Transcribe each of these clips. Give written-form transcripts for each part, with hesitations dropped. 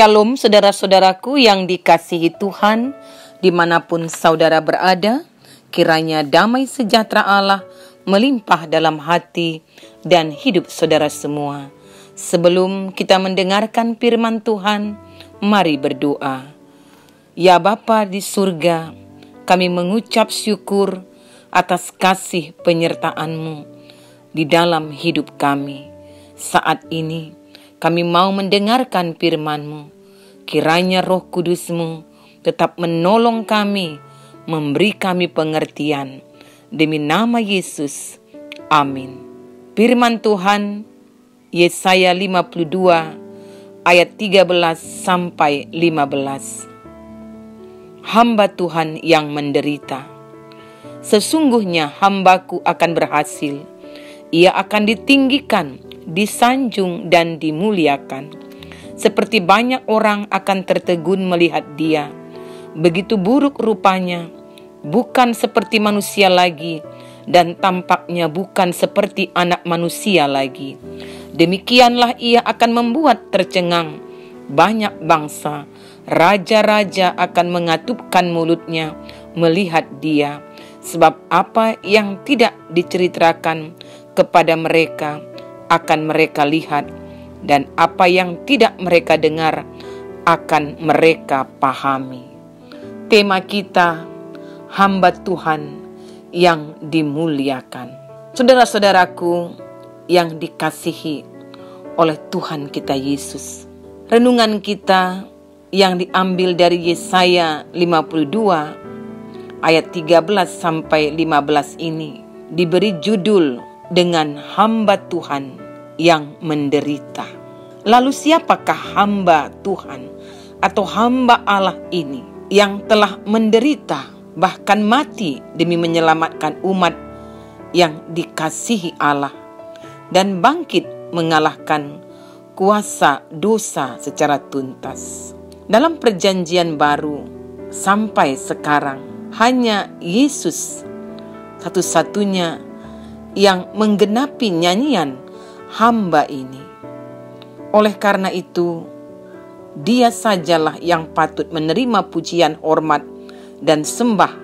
Shalom saudara-saudaraku yang dikasihi Tuhan, dimanapun saudara berada, kiranya damai sejahtera Allah melimpah dalam hati dan hidup saudara semua. Sebelum kita mendengarkan firman Tuhan, mari berdoa. Ya Bapa di surga, kami mengucap syukur atas kasih penyertaan-Mu di dalam hidup kami. Saat ini kami mau mendengarkan firman-Mu. Kiranya Roh Kudus-Mu tetap menolong kami, memberi kami pengertian. Demi nama Yesus, amin. Firman Tuhan, Yesaya 52 ayat 13 sampai 15. Hamba Tuhan yang menderita. Sesungguhnya hambaku akan berhasil. Ia akan ditinggikan, disanjung dan dimuliakan. Seperti banyak orang akan tertegun melihat dia. Begitu buruk rupanya, bukan seperti manusia lagi, dan tampaknya bukan seperti anak manusia lagi. Demikianlah ia akan membuat tercengang banyak bangsa. Raja-raja akan mengatupkan mulutnya melihat dia. Sebab apa yang tidak diceritakan kepada mereka akan mereka lihat, dan apa yang tidak mereka dengar akan mereka pahami. Tema kita, hamba Tuhan yang dimuliakan. Saudara-saudaraku yang dikasihi oleh Tuhan kita Yesus, renungan kita yang diambil dari Yesaya 52 ayat 13 sampai 15 ini diberi judul dengan hamba Tuhan yang menderita. Lalu siapakah hamba Tuhan atau hamba Allah ini yang telah menderita, bahkan mati demi menyelamatkan umat yang dikasihi Allah dan bangkit mengalahkan kuasa dosa secara tuntas? Dalam perjanjian baru sampai sekarang hanya Yesus satu-satunya yang menggenapi nyanyian hamba ini. Oleh karena itu, dia sajalah yang patut menerima pujian, hormat, dan sembah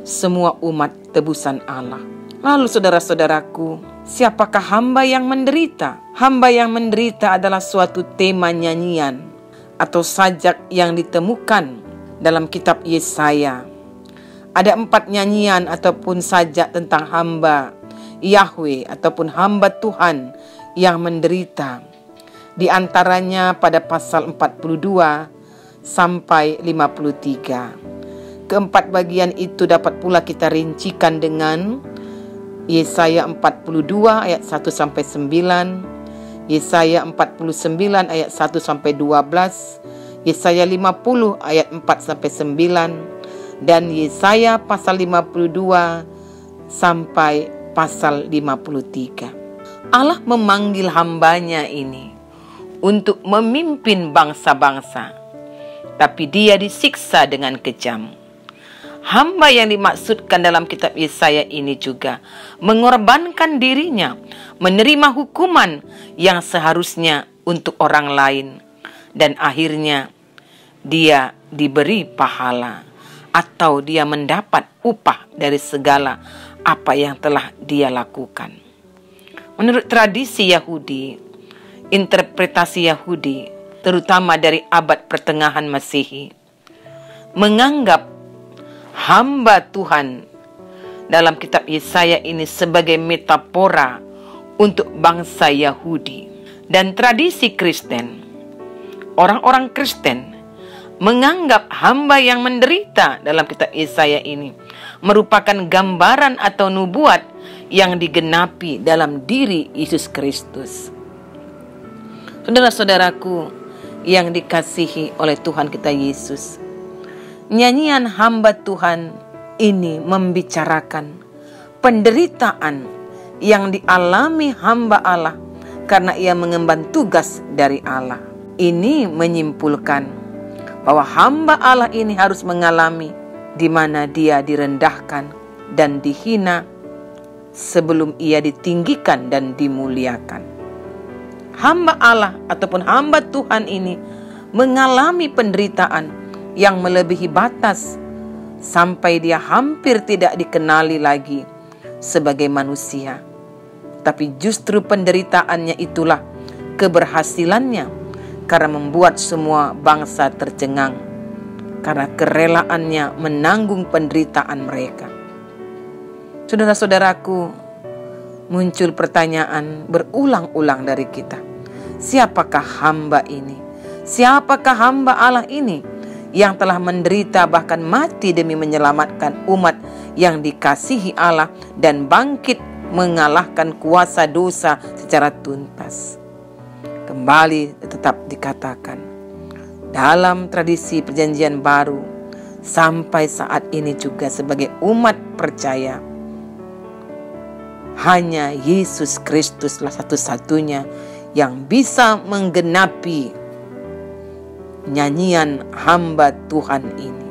semua umat tebusan Allah. Lalu saudara-saudaraku, siapakah hamba yang menderita? Hamba yang menderita adalah suatu tema nyanyian atau sajak yang ditemukan dalam kitab Yesaya. Ada 4 nyanyian ataupun sajak tentang hamba Yahweh ataupun hamba Tuhan yang menderita. Di antaranya pada pasal 42 sampai 53. Keempat bagian itu dapat pula kita rincikan dengan Yesaya 42 ayat 1 sampai 9, Yesaya 49 ayat 1 sampai 12, Yesaya 50 ayat 4 sampai 9, dan Yesaya pasal 52 sampai pasal 53. Allah memanggil hambanya ini untuk memimpin bangsa-bangsa, tapi dia disiksa dengan kejam. Hamba yang dimaksudkan dalam kitab Yesaya ini juga mengorbankan dirinya, menerima hukuman yang seharusnya untuk orang lain, dan akhirnya dia diberi pahala atau dia mendapat upah dari segala apa yang telah dia lakukan. Menurut tradisi Yahudi, interpretasi Yahudi, terutama dari abad pertengahan Masehi, menganggap hamba Tuhan dalam kitab Yesaya ini sebagai metafora untuk bangsa Yahudi. Dan tradisi Kristen, orang-orang Kristen menganggap hamba yang menderita dalam kitab Yesaya ini merupakan gambaran atau nubuat yang digenapi dalam diri Yesus Kristus. Saudara-saudaraku yang dikasihi oleh Tuhan kita Yesus, nyanyian hamba Tuhan ini membicarakan penderitaan yang dialami hamba Allah karena ia mengemban tugas dari Allah. Ini menyimpulkan bahwa hamba Allah ini harus mengalami di mana dia direndahkan dan dihina sebelum ia ditinggikan dan dimuliakan. Hamba Allah ataupun hamba Tuhan ini mengalami penderitaan yang melebihi batas sampai dia hampir tidak dikenali lagi sebagai manusia. Tapi justru penderitaannya itulah keberhasilannya, karena membuat semua bangsa tercengang karena kerelaannya menanggung penderitaan mereka. Saudara-saudaraku, muncul pertanyaan berulang-ulang dari kita. Siapakah hamba ini? Siapakah hamba Allah ini yang telah menderita bahkan mati demi menyelamatkan umat yang dikasihi Allah dan bangkit mengalahkan kuasa dosa secara tuntas? Kembali tetap dikatakan, dalam tradisi perjanjian baru, sampai saat ini juga sebagai umat percaya, hanya Yesus Kristuslah satu-satunya yang bisa menggenapi nyanyian hamba Tuhan ini.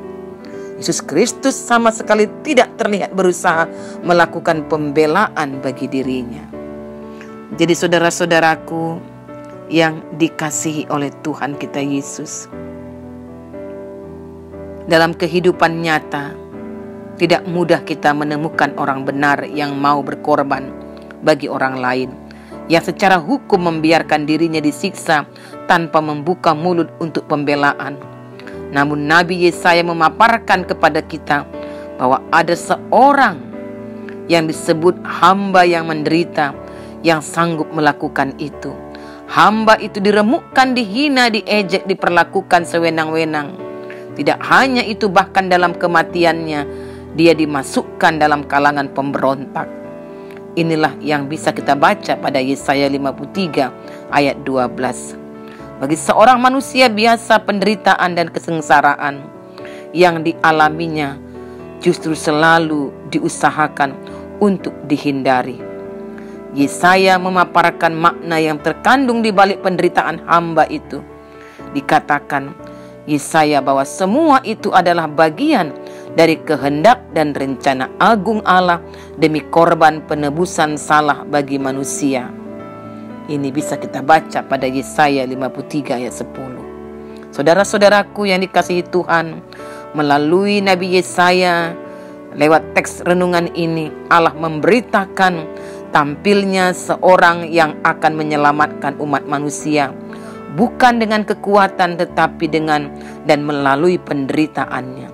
Yesus Kristus sama sekali tidak terlihat berusaha melakukan pembelaan bagi dirinya. Jadi saudara-saudaraku yang dikasihi oleh Tuhan kita Yesus, dalam kehidupan nyata tidak mudah kita menemukan orang benar yang mau berkorban bagi orang lain, yang secara hukum membiarkan dirinya disiksa tanpa membuka mulut untuk pembelaan. Namun Nabi Yesaya memaparkan kepada kita bahwa ada seorang yang disebut hamba yang menderita, yang sanggup melakukan itu. Hamba itu diremukkan, dihina, diejek, diperlakukan sewenang-wenang. Tidak hanya itu, bahkan dalam kematiannya dia dimasukkan dalam kalangan pemberontak. Inilah yang bisa kita baca pada Yesaya 53 ayat 12. Bagi seorang manusia biasa, penderitaan dan kesengsaraan yang dialaminya justru selalu diusahakan untuk dihindari. Yesaya memaparkan makna yang terkandung di balik penderitaan hamba itu. Dikatakan Yesaya bahwa semua itu adalah bagian dari kehendak dan rencana agung Allah demi korban penebusan salah bagi manusia. Ini bisa kita baca pada Yesaya 53 ayat 10. Saudara-saudaraku yang dikasihi Tuhan, melalui Nabi Yesaya, lewat teks renungan ini, Allah memberitakan tampilnya seorang yang akan menyelamatkan umat manusia, bukan dengan kekuatan tetapi dengan dan melalui penderitaannya.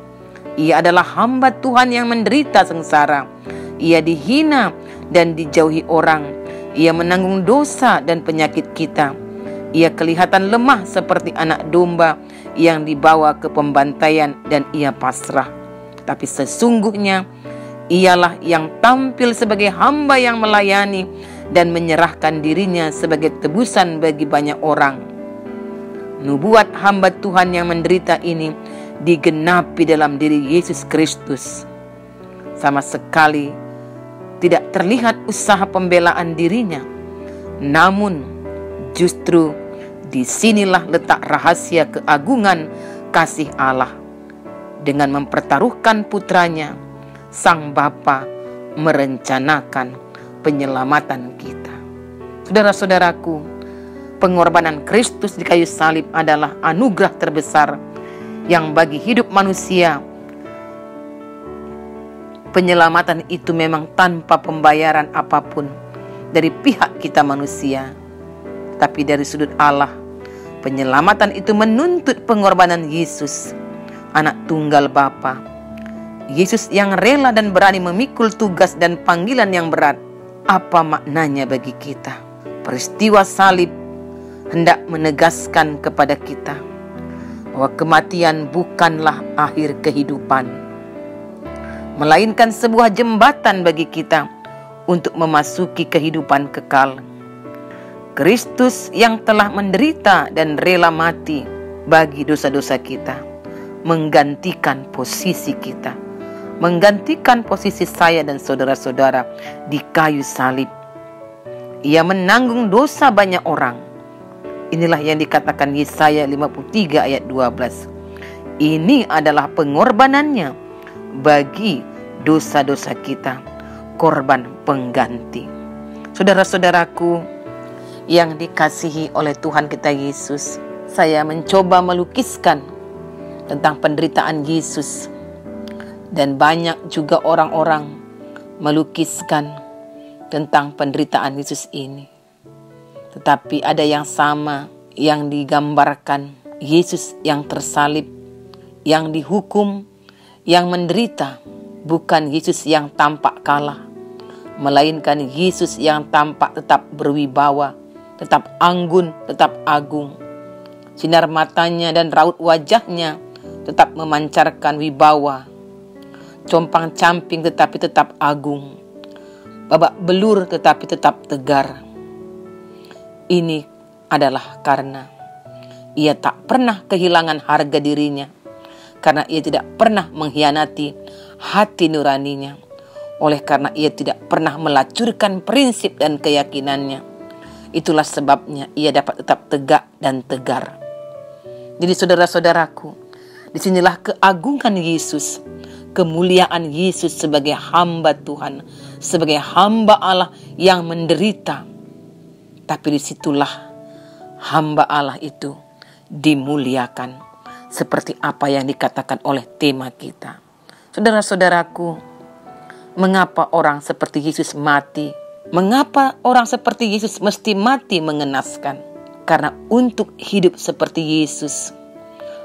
Ia adalah hamba Tuhan yang menderita sengsara. Ia dihina dan dijauhi orang. Ia menanggung dosa dan penyakit kita. Ia kelihatan lemah seperti anak domba yang dibawa ke pembantaian dan ia pasrah. Tapi sesungguhnya ialah yang tampil sebagai hamba yang melayani dan menyerahkan dirinya sebagai tebusan bagi banyak orang. Nubuat hamba Tuhan yang menderita ini digenapi dalam diri Yesus Kristus. Sama sekali tidak terlihat usaha pembelaan dirinya. Namun justru disinilah letak rahasia keagungan kasih Allah. Dengan mempertaruhkan putranya, Sang Bapa merencanakan penyelamatan kita. Saudara-saudaraku, pengorbanan Kristus di kayu salib adalah anugerah terbesar yang bagi hidup manusia. Penyelamatan itu memang tanpa pembayaran apapun dari pihak kita manusia. Tapi dari sudut Allah, penyelamatan itu menuntut pengorbanan Yesus, anak tunggal Bapa. Yesus yang rela dan berani memikul tugas dan panggilan yang berat. Apa maknanya bagi kita? Peristiwa salib hendak menegaskan kepada kita bahwa kematian bukanlah akhir kehidupan, melainkan sebuah jembatan bagi kita untuk memasuki kehidupan kekal. Kristus yang telah menderita dan rela mati bagi dosa-dosa kita, menggantikan posisi kita, menggantikan posisi saya dan saudara-saudara di kayu salib. Ia menanggung dosa banyak orang. Inilah yang dikatakan Yesaya 53 ayat 12. Ini adalah pengorbanannya bagi dosa-dosa kita, korban pengganti. Saudara-saudaraku yang dikasihi oleh Tuhan kita Yesus, saya mencoba melukiskan tentang penderitaan Yesus. Dan banyak juga orang-orang melukiskan tentang penderitaan Yesus ini. Tetapi ada yang sama yang digambarkan, Yesus yang tersalib, yang dihukum, yang menderita, bukan Yesus yang tampak kalah, melainkan Yesus yang tampak tetap berwibawa, tetap anggun, tetap agung. Sinar matanya dan raut wajahnya tetap memancarkan wibawa, compang-camping tetapi tetap agung, babak belur tetapi tetap tegar. Ini adalah karena ia tak pernah kehilangan harga dirinya, karena ia tidak pernah mengkhianati hati nuraninya, oleh karena ia tidak pernah melacurkan prinsip dan keyakinannya. Itulah sebabnya ia dapat tetap tegak dan tegar. Jadi saudara-saudaraku, disinilah keagungan Yesus, kemuliaan Yesus sebagai hamba Tuhan, sebagai hamba Allah yang menderita. Tapi disitulah hamba Allah itu dimuliakan, seperti apa yang dikatakan oleh tema kita. Saudara-saudaraku, mengapa orang seperti Yesus mati? Mengapa orang seperti Yesus mesti mati mengenaskan? Karena untuk hidup seperti Yesus,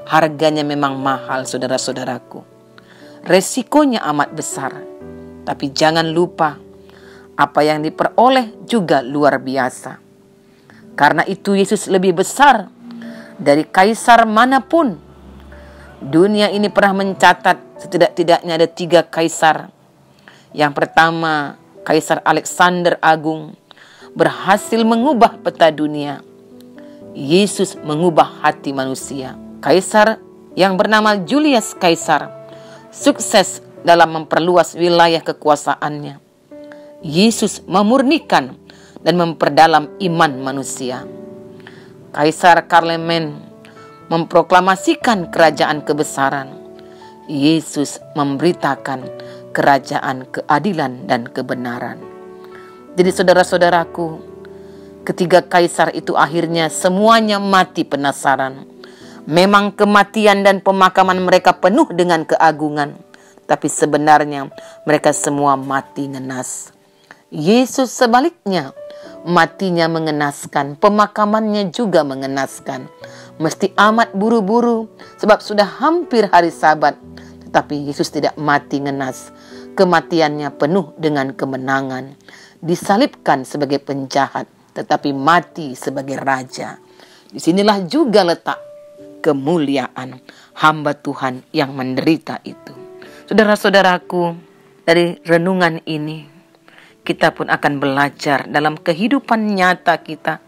harganya memang mahal, saudara-saudaraku. Resikonya amat besar. Tapi jangan lupa, apa yang diperoleh juga luar biasa. Karena itu Yesus lebih besar dari kaisar manapun. Dunia ini pernah mencatat setidak-tidaknya ada 3 kaisar. Yang pertama, Kaisar Alexander Agung berhasil mengubah peta dunia. Yesus mengubah hati manusia. Kaisar yang bernama Julius Kaisar sukses dalam memperluas wilayah kekuasaannya. Yesus memurnikan dan memperdalam iman manusia. Kaisar Charlemagne memproklamasikan kerajaan kebesaran. Yesus memberitakan kerajaan keadilan dan kebenaran. Jadi saudara-saudaraku, ketiga kaisar itu akhirnya semuanya mati penasaran. Memang kematian dan pemakaman mereka penuh dengan keagungan, tapi sebenarnya mereka semua mati ngenas. Yesus sebaliknya, matinya mengenaskan, pemakamannya juga mengenaskan. Mesti amat buru-buru sebab sudah hampir hari Sabat. Tetapi Yesus tidak mati ngenas. Kematiannya penuh dengan kemenangan. Disalibkan sebagai penjahat, tetapi mati sebagai raja. Disinilah juga letak kemuliaan hamba Tuhan yang menderita itu. Saudara-saudaraku, dari renungan ini kita pun akan belajar dalam kehidupan nyata kita.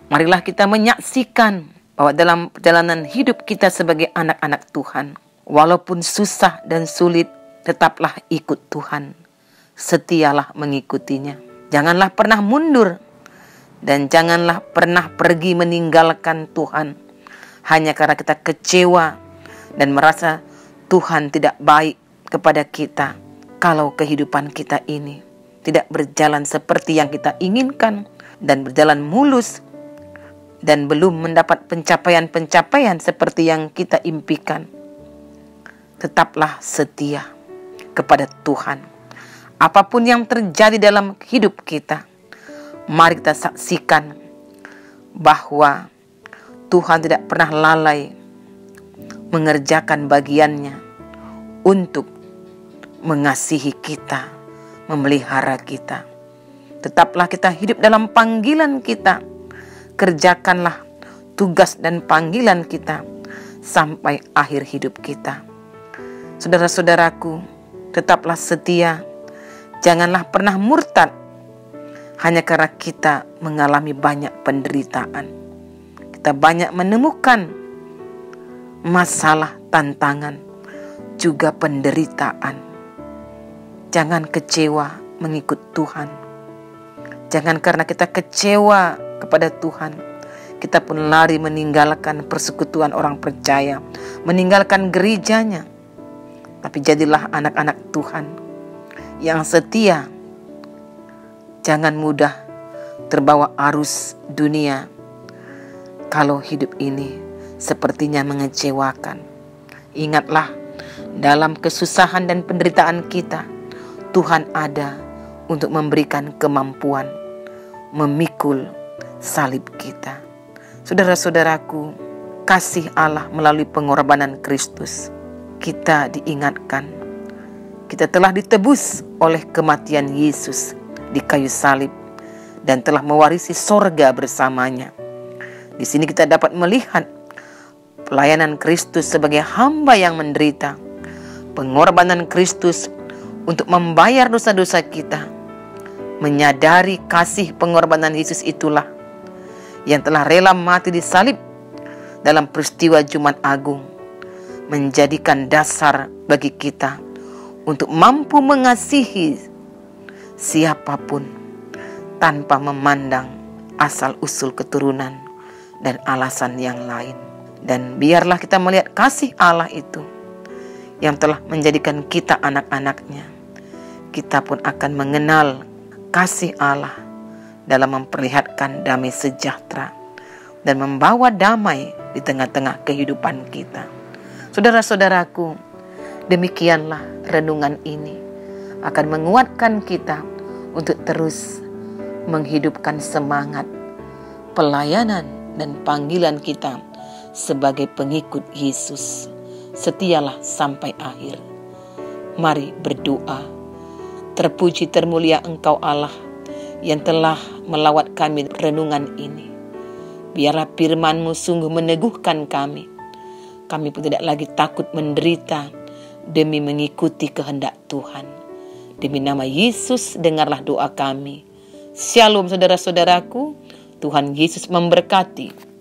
Marilah kita menyaksikan bahwa dalam perjalanan hidup kita sebagai anak-anak Tuhan, walaupun susah dan sulit, tetaplah ikut Tuhan. Setialah mengikutinya. Janganlah pernah mundur dan janganlah pernah pergi meninggalkan Tuhan hanya karena kita kecewa dan merasa Tuhan tidak baik kepada kita. Kalau kehidupan kita ini tidak berjalan seperti yang kita inginkan dan berjalan mulus dan belum mendapat pencapaian-pencapaian seperti yang kita impikan, tetaplah setia kepada Tuhan. Apapun yang terjadi dalam hidup kita, mari kita saksikan bahwa Tuhan tidak pernah lalai mengerjakan bagiannya untuk mengasihi kita, memelihara kita. Tetaplah kita hidup dalam panggilan kita. Kerjakanlah tugas dan panggilan kita sampai akhir hidup kita. Saudara-saudaraku, tetaplah setia. Janganlah pernah murtad hanya karena kita mengalami banyak penderitaan. Kita banyak menemukan masalah, tantangan, juga penderitaan. Jangan kecewa mengikut Tuhan. Jangan karena kita kecewa kepada Tuhan, kita pun lari meninggalkan persekutuan orang percaya, meninggalkan gerejanya. Tapi jadilah anak-anak Tuhan yang setia. Jangan mudah terbawa arus dunia. Kalau hidup ini sepertinya mengecewakan, ingatlah, dalam kesusahan dan penderitaan kita, Tuhan ada untuk memberikan kemampuan memikul salib kita. Saudara-saudaraku, kasih Allah melalui pengorbanan Kristus, kita diingatkan, kita telah ditebus oleh kematian Yesus di kayu salib dan telah mewarisi sorga bersamanya. Di sini kita dapat melihat pelayanan Kristus sebagai hamba yang menderita, pengorbanan Kristus untuk membayar dosa-dosa kita. Menyadari kasih pengorbanan Yesus itulah yang telah rela mati di salib dalam peristiwa Jumat Agung, menjadikan dasar bagi kita untuk mampu mengasihi siapapun tanpa memandang asal-usul keturunan dan alasan yang lain. Dan biarlah kita melihat kasih Allah itu yang telah menjadikan kita anak-anaknya. Kita pun akan mengenal kasih Allah dalam memperlihatkan damai sejahtera dan membawa damai di tengah-tengah kehidupan kita. Saudara-saudaraku, demikianlah renungan ini akan menguatkan kita untuk terus menghidupkan semangat pelayanan dan panggilan kita sebagai pengikut Yesus. Setialah sampai akhir. Mari berdoa. Terpuji termulia Engkau Allah yang telah melawat kami renungan ini. Biarlah firman-Mu sungguh meneguhkan kami. Kami pun tidak lagi takut menderita demi mengikuti kehendak Tuhan. Demi nama Yesus, dengarlah doa kami. Shalom saudara-saudaraku, Tuhan Yesus memberkati.